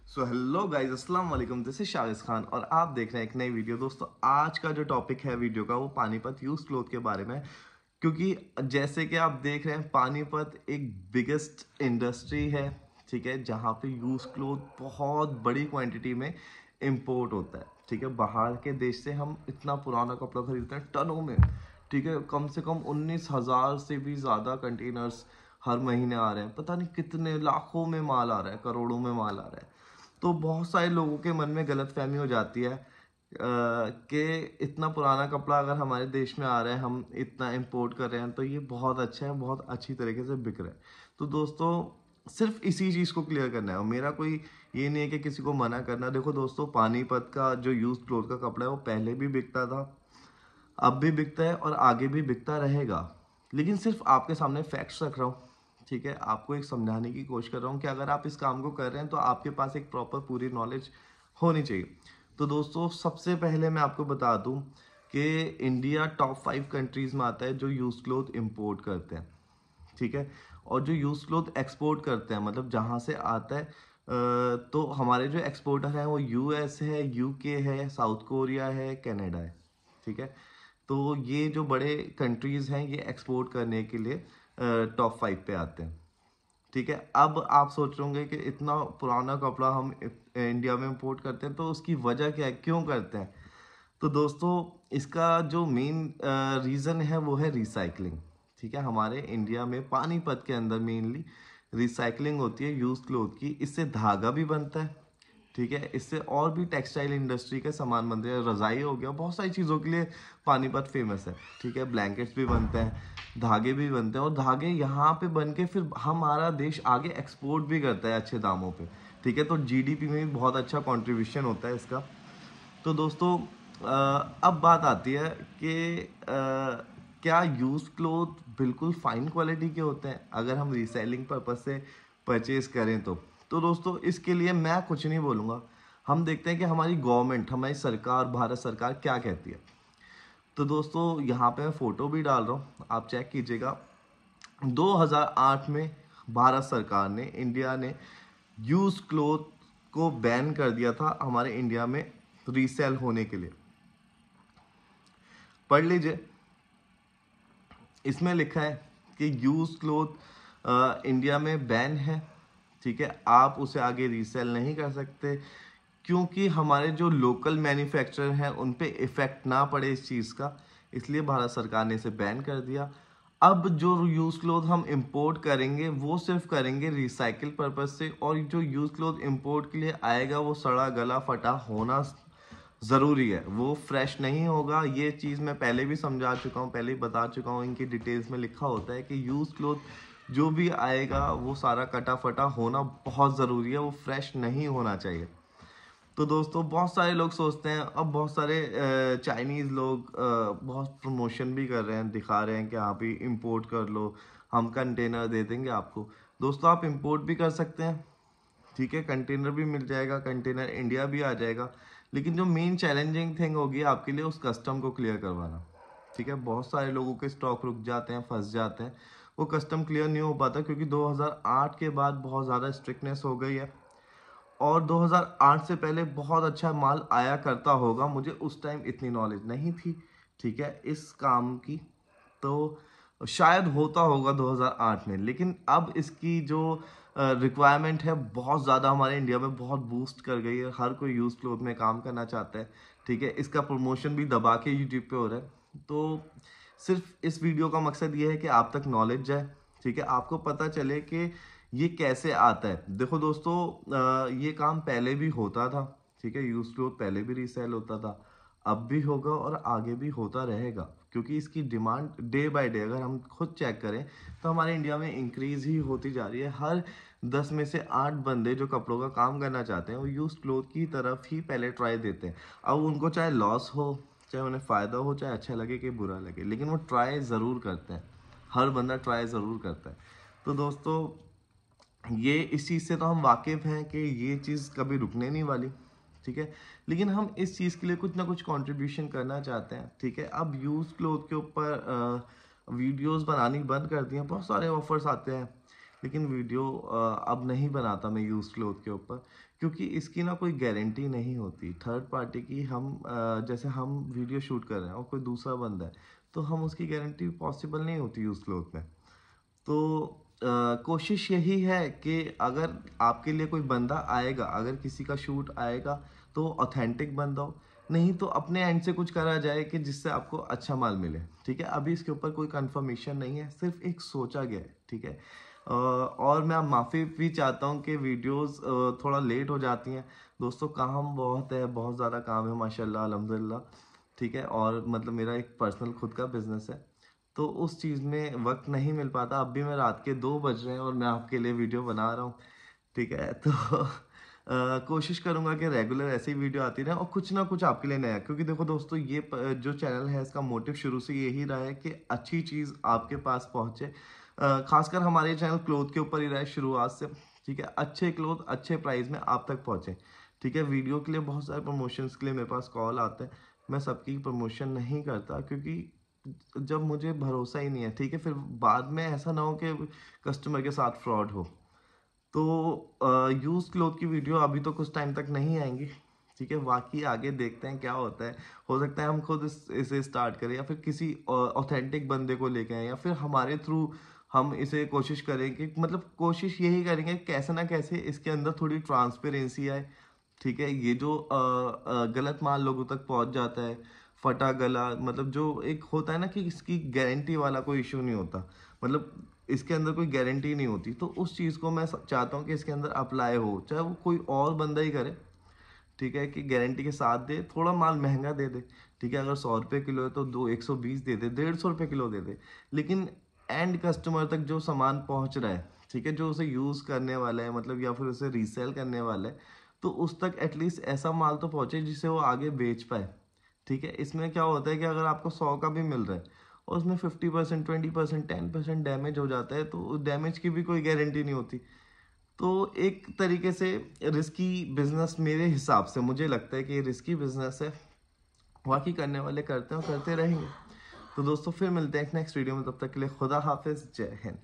So hello guys, अस्सलाम वालेकुम। This is Shahid Khan और आप देख रहे हैं एक नई वीडियो। दोस्तों, आज का जो टॉपिक है वीडियो का वो पानीपत यूज क्लोथ के बारे में है। क्योंकि जैसे कि आप देख रहे हैं, पानीपत एक बिगेस्ट इंडस्ट्री है, ठीक है, जहाँ पे यूज क्लोथ बहुत बड़ी क्वांटिटी में इंपोर्ट होता है। ठीक है, बाहर के देश से हम इतना पुराना कपड़ा खरीदते हैं टनों में। ठीक है, कम से कम 19,000 से भी ज़्यादा कंटेनर्स हर महीने आ रहे हैं। पता नहीं कितने लाखों में माल आ रहा है, करोड़ों में माल आ रहा है। तो बहुत सारे लोगों के मन में गलतफहमी हो जाती है कि इतना पुराना कपड़ा अगर हमारे देश में आ रहा है, हम इतना इंपोर्ट कर रहे हैं, तो ये बहुत अच्छा है, बहुत अच्छी तरीके से बिक रहा है। तो दोस्तों, सिर्फ इसी चीज़ को क्लियर करना है और मेरा कोई ये नहीं है कि किसी को मना करना। देखो दोस्तों, पानीपत का जो यूज क्लोथ का कपड़ा है वो पहले भी बिकता था, अब भी बिकता है और आगे भी बिकता रहेगा। लेकिन सिर्फ आपके सामने फैक्ट्स रख रहा हूँ, ठीक है, आपको एक समझाने की कोशिश कर रहा हूँ कि अगर आप इस काम को कर रहे हैं तो आपके पास एक प्रॉपर पूरी नॉलेज होनी चाहिए। तो दोस्तों, सबसे पहले मैं आपको बता दूं कि इंडिया टॉप 5 कंट्रीज में आता है जो यूज क्लोथ इंपोर्ट करते हैं, ठीक है। और जो यूज क्लोथ एक्सपोर्ट करते हैं, मतलब जहाँ से आता है, तो हमारे जो एक्सपोर्टर हैं वो यूएस है, यूके है, साउथ कोरिया है, कनाडा है, ठीक है। तो ये जो बड़े कंट्रीज हैं ये एक्सपोर्ट करने के लिए टॉप 5 पे आते हैं, ठीक है। अब आप सोच रहे होंगे कि इतना पुराना कपड़ा हम इंडिया में इंपोर्ट करते हैं, तो उसकी वजह क्या है, क्यों करते हैं? तो दोस्तों, इसका जो मेन रीज़न है वो है रिसाइकलिंग, ठीक है। हमारे इंडिया में पानीपत के अंदर मेनली रिसाइकलिंग होती है यूज क्लोथ की। इससे धागा भी बनता है, ठीक है। इससे और भी टेक्सटाइल इंडस्ट्री के सामान बनते हैं, रजाई हो गया, बहुत सारी चीज़ों के लिए पानीपत फेमस है, ठीक है। ब्लैंकेट्स भी बनते हैं, धागे भी बनते हैं, और धागे यहाँ पे बन के फिर हमारा देश आगे एक्सपोर्ट भी करता है अच्छे दामों पे, ठीक है। तो जीडीपी में भी बहुत अच्छा कंट्रीब्यूशन होता है इसका। तो दोस्तों, अब बात आती है कि क्या यूज क्लोथ बिल्कुल फाइन क्वालिटी के होते हैं अगर हम रीसेलिंग पर्पज से परचेज करें तो दोस्तों, इसके लिए मैं कुछ नहीं बोलूँगा। हम देखते हैं कि हमारी गवर्नमेंट, हमारी सरकार, भारत सरकार क्या कहती है। तो दोस्तों, यहाँ पे मैं फ़ोटो भी डाल रहा हूँ, आप चेक कीजिएगा। 2008 में भारत सरकार ने, इंडिया ने यूज क्लोथ को बैन कर दिया था हमारे इंडिया में रीसेल होने के लिए। पढ़ लीजिए, इसमें लिखा है कि यूज क्लोथ इंडिया में बैन है, ठीक है। आप उसे आगे रीसेल नहीं कर सकते, क्योंकि हमारे जो लोकल मैन्युफैक्चरर हैं उन पे इफेक्ट ना पड़े इस चीज़ का, इसलिए भारत सरकार ने इसे बैन कर दिया। अब जो यूज क्लोथ हम इंपोर्ट करेंगे वो सिर्फ करेंगे रिसाइकिल पर्पज से, और जो यूज क्लोथ इंपोर्ट के लिए आएगा वो सड़ा गला फटा होना ज़रूरी है, वो फ्रेश नहीं होगा। ये चीज़ मैं पहले भी समझा चुका हूँ, पहले ही बता चुका हूँ। इनकी डिटेल्स में लिखा होता है कि यूज़ क्लोथ जो भी आएगा वो सारा कटा फटा होना बहुत ज़रूरी है, वो फ्रेश नहीं होना चाहिए। तो दोस्तों, बहुत सारे लोग सोचते हैं, अब बहुत सारे चाइनीज़ लोग बहुत प्रमोशन भी कर रहे हैं, दिखा रहे हैं कि आप ही इंपोर्ट कर लो, हम कंटेनर दे देंगे आपको। दोस्तों, आप इंपोर्ट भी कर सकते हैं, ठीक है, कंटेनर भी मिल जाएगा, कंटेनर इंडिया भी आ जाएगा। लेकिन जो मेन चैलेंजिंग थिंग होगी आपके लिए, उस कस्टम को क्लियर करवाना, ठीक है। बहुत सारे लोगों के स्टॉक रुक जाते हैं, फंस जाते हैं, वो कस्टम क्लियर नहीं हो पाता, क्योंकि 2008 के बाद बहुत ज़्यादा स्ट्रिक्टनेस हो गई है। और 2008 से पहले बहुत अच्छा माल आया करता होगा, मुझे उस टाइम इतनी नॉलेज नहीं थी, ठीक है, इस काम की। तो शायद होता होगा 2008 में, लेकिन अब इसकी जो रिक्वायरमेंट है बहुत ज़्यादा हमारे इंडिया में बहुत बूस्ट कर गई है। हर कोई यूज़ क्लोथ में काम करना चाहता है, ठीक है। इसका प्रमोशन भी दबा के यूट्यूब पे हो रहा है। तो सिर्फ इस वीडियो का मकसद ये है कि आप तक नॉलेज जाए, ठीक है, आपको पता चले कि ये कैसे आता है। देखो दोस्तों, ये काम पहले भी होता था, ठीक है, यूज क्लोथ पहले भी रीसेल होता था, अब भी होगा और आगे भी होता रहेगा, क्योंकि इसकी डिमांड डे बाय डे अगर हम खुद चेक करें तो हमारे इंडिया में इंक्रीज ही होती जा रही है। हर 10 में से 8 बंदे जो कपड़ों का काम करना चाहते हैं वो यूज क्लोथ की तरफ ही पहले ट्राई देते हैं। अब उनको चाहे लॉस हो, चाहे उन्हें फ़ायदा हो, चाहे अच्छा लगे कि बुरा लगे, लेकिन वो ट्राई ज़रूर करते हैं। हर बंदा ट्राई ज़रूर करता है। तो दोस्तों, ये इस चीज़ से तो हम वाकिफ़ हैं कि ये चीज़ कभी रुकने नहीं वाली, ठीक है। लेकिन हम इस चीज़ के लिए कुछ ना कुछ कंट्रीब्यूशन करना चाहते हैं, ठीक है। अब यूज़ क्लोथ के ऊपर वीडियोस बनानी बंद कर दी हैं, बहुत सारे ऑफर्स आते हैं, लेकिन वीडियो अब नहीं बनाता मैं यूज़ क्लोथ के ऊपर, क्योंकि इसकी ना कोई गारंटी नहीं होती थर्ड पार्टी की। हम जैसे हम वीडियो शूट कर रहे हैं और कोई दूसरा बंदा है, तो हम उसकी गारंटी पॉसिबल नहीं होती यूज़ क्लोथ में। तो कोशिश यही है कि अगर आपके लिए कोई बंदा आएगा, अगर किसी का शूट आएगा तो ऑथेंटिक बंदा हो, नहीं तो अपने एंड से कुछ करा जाए कि जिससे आपको अच्छा माल मिले। ठीक है, अभी इसके ऊपर कोई कंफर्मेशन नहीं है, सिर्फ एक सोचा गया है। ठीक है, और मैं माफ़ी भी चाहता हूँ कि वीडियोस थोड़ा लेट हो जाती हैं। दोस्तों काम बहुत है, बहुत ज़्यादा काम है माशाल्लाह अल्हम्दुलिल्लाह। ठीक है, और मतलब मेरा एक पर्सनल खुद का बिजनेस है, तो उस चीज़ में वक्त नहीं मिल पाता। अब भी मैं रात के 2 बज रहे हैं और मैं आपके लिए वीडियो बना रहा हूँ। ठीक है, तो कोशिश करूंगा कि रेगुलर ऐसी वीडियो आती रहे और कुछ ना कुछ आपके लिए नया, क्योंकि देखो दोस्तों ये जो चैनल है इसका मोटिव शुरू से यही रहा है कि अच्छी चीज़ आपके पास पहुंचे। खासकर हमारे चैनल क्लोथ के ऊपर ही रहा है शुरुआत से। ठीक है, अच्छे क्लोथ अच्छे प्राइस में आप तक पहुंचे। ठीक है, वीडियो के लिए बहुत सारे प्रमोशंस के लिए मेरे पास कॉल आते हैं, मैं सबकी प्रमोशन नहीं करता क्योंकि जब मुझे भरोसा ही नहीं है। ठीक है, फिर बाद में ऐसा ना हो कि कस्टमर के साथ फ्रॉड हो। तो यूज़ क्लोथ की वीडियो अभी तो कुछ टाइम तक नहीं आएंगी। ठीक है, बाकी आगे देखते हैं क्या होता है। हो सकता है हम खुद इसे स्टार्ट करें या फिर किसी ऑथेंटिक बंदे को लेके आए या फिर हमारे थ्रू हम इसे कोशिश करें कि मतलब कोशिश यही करेंगे कि कैसे ना कैसे इसके अंदर थोड़ी ट्रांसपेरेंसी आए। ठीक है, ये जो गलत माल लोगों तक पहुंच जाता है, फटा गला, मतलब जो एक होता है ना कि इसकी गारंटी वाला कोई इशू नहीं होता, मतलब इसके अंदर कोई गारंटी नहीं होती, तो उस चीज़ को मैं चाहता हूँ कि इसके अंदर अप्लाई हो, चाहे वो कोई और बंदा ही करे। ठीक है, कि गारंटी के साथ दे, थोड़ा माल महंगा दे दे। ठीक है, अगर 100 रुपये किलो है तो 120 दे दे, 150 रुपये किलो दे दे, लेकिन एंड कस्टमर तक जो सामान पहुंच रहा है, ठीक है, जो उसे यूज़ करने वाला है मतलब या फिर उसे रीसेल करने वाला है, तो उस तक एटलीस्ट ऐसा माल तो पहुंचे जिसे वो आगे बेच पाए। ठीक है, इसमें क्या होता है कि अगर आपको 100 का भी मिल रहा है और उसमें 50%, 20%, 10% डैमेज हो जाता है, तो डैमेज की भी कोई गारंटी नहीं होती। तो एक तरीके से रिस्की बिजनेस मेरे हिसाब से मुझे लगता है कि ये रिस्की बिजनेस है। बाकी करने वाले करते हैं और करते रहेंगे। तो दोस्तों फिर मिलते हैं एक नेक्स्ट वीडियो में, तब तक के लिए खुदा हाफिज, जय हिंद।